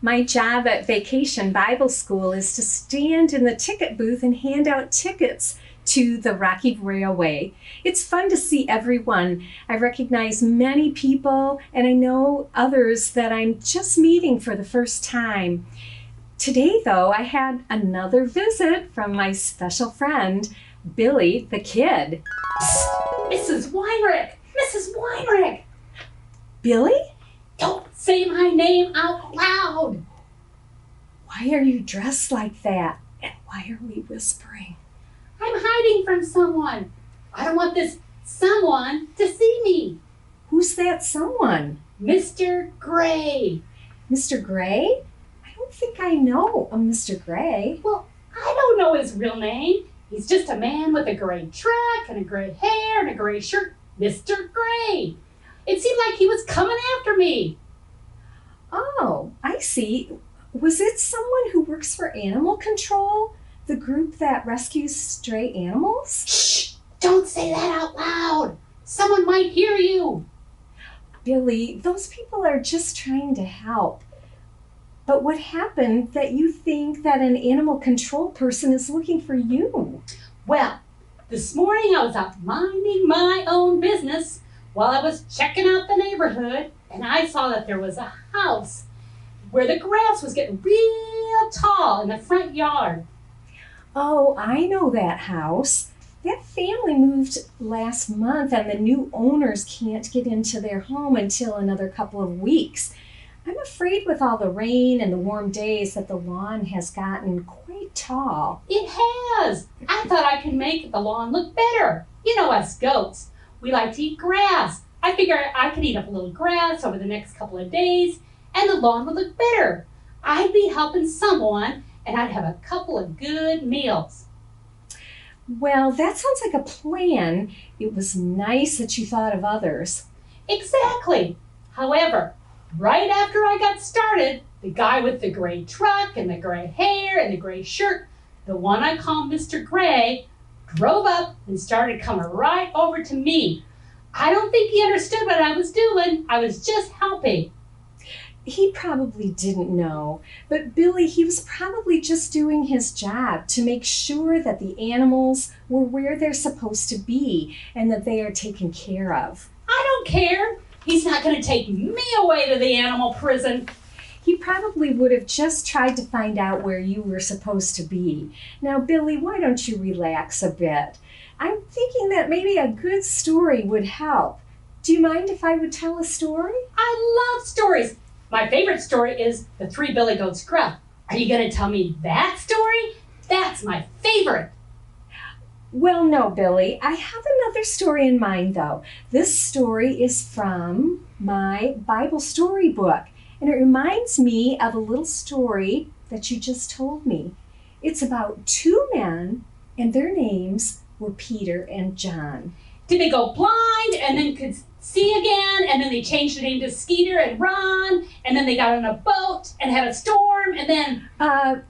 My job at Vacation Bible School is to stand in the ticket booth and hand out tickets to the Rocky Railway. It's fun to see everyone. I recognize many people, and I know others that I'm just meeting for the first time. Today, though, I had another visit from my special friend, Billy the Kid. Psst, Mrs. Weinrich! Mrs. Weinrich! Billy? Don't say my name out loud! Why are you dressed like that? And why are we whispering? I'm hiding from someone. I don't want this someone to see me. Who's that someone? Mr. Gray. Mr. Gray? I don't think I know a Mr. Gray. Well, I don't know his real name. He's just a man with a gray truck and a gray hair and a gray shirt. Mr. Gray. It seemed like he was coming after me. Oh, I see. Was it someone who works for Animal Control? The group that rescues stray animals? Shh! Don't say that out loud. Someone might hear you. Billy, those people are just trying to help. But what happened that you think that an animal control person is looking for you? Well, this morning I was out minding my own business while I was checking out the neighborhood, and I saw that there was a house where the grass was getting real tall in the front yard. Oh, I know that house. That family moved last month, and the new owners can't get into their home until another couple of weeks. I'm afraid with all the rain and the warm days that the lawn has gotten quite tall. It has. I thought I could make the lawn look better. You know us goats. We like to eat grass. I figured I could eat up a little grass over the next couple of days, and the lawn would look better. I'd be helping someone, and I'd have a couple of good meals. Well, that sounds like a plan. It was nice that you thought of others. Exactly. However, right after I got started, the guy with the gray truck and the gray hair and the gray shirt, the one I call Mr. Gray, drove up and started coming right over to me. I don't think he understood what I was doing. I was just helping. He probably didn't know, but Billy, he was probably just doing his job to make sure that the animals were where they're supposed to be and that they are taken care of. I don't care. He's not going to take me away to the animal prison. He probably would have just tried to find out where you were supposed to be. Now, Billy, why don't you relax a bit? I'm thinking that maybe a good story would help. Do you mind if I would tell a story? I love stories. My favorite story is The Three Billy Goats Gruff. Are you going to tell me that story? That's my favorite. Well, no, Billy. I have another story in mind, though. This story is from my Bible story book, and it reminds me of a little story that you just told me. It's about two men, and their names were Peter and John. Did they go blind and then could see again, and then they changed the name to Skeeter and Ron, and then they got on a boat and had a storm, and then...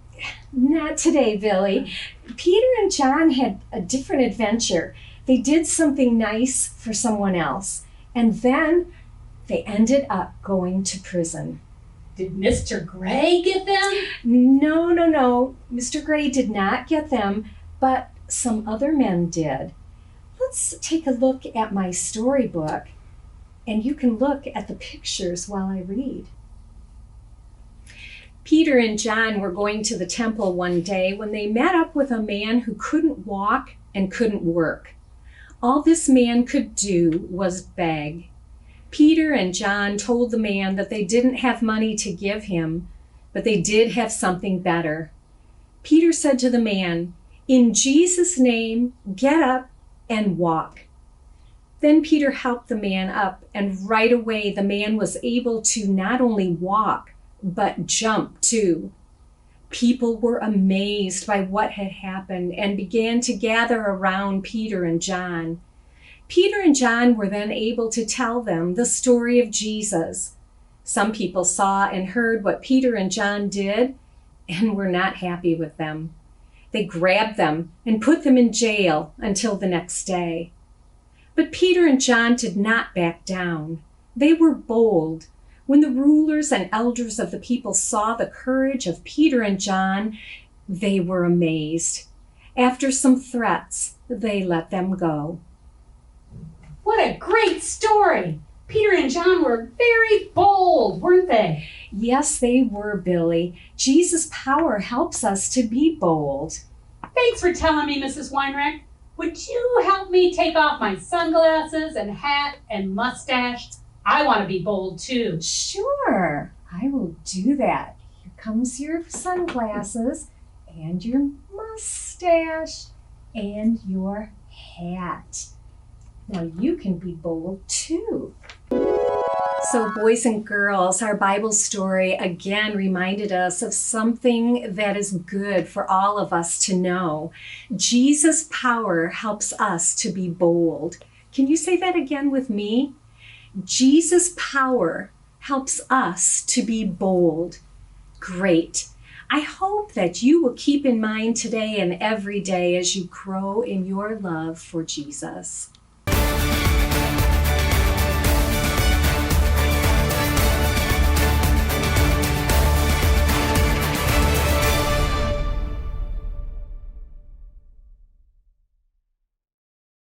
Not today, Billy. Peter and John had a different adventure. They did something nice for someone else, and then they ended up going to prison. Did Mr. Gray get them? No. Mr. Gray did not get them, but some other men did. Let's take a look at my storybook, and you can look at the pictures while I read. Peter and John were going to the temple one day when they met up with a man who couldn't walk and couldn't work. All this man could do was beg. Peter and John told the man that they didn't have money to give him, but they did have something better. Peter said to the man, "In Jesus' name, get up and walk." Then Peter helped the man up, and right away the man was able to not only walk, but jump too. People were amazed by what had happened and began to gather around Peter and John. Peter and John were then able to tell them the story of Jesus. Some people saw and heard what Peter and John did and were not happy with them. They grabbed them and put them in jail until the next day. But Peter and John did not back down. They were bold. When the rulers and elders of the people saw the courage of Peter and John, they were amazed. After some threats, they let them go. What a great story! Peter and John were very bold, weren't they? Yes, they were, Billy. Jesus' power helps us to be bold. Thanks for telling me, Mrs. Weinreich. Would you help me take off my sunglasses and hat and mustache? I want to be bold too. Sure, I will do that. Here comes your sunglasses and your mustache and your hat. Now you can be bold too. So, boys and girls, our Bible story again reminded us of something that is good for all of us to know. Jesus' power helps us to be bold. Can you say that again with me? Jesus' power helps us to be bold. Great. I hope that you will keep in mind today and every day as you grow in your love for Jesus.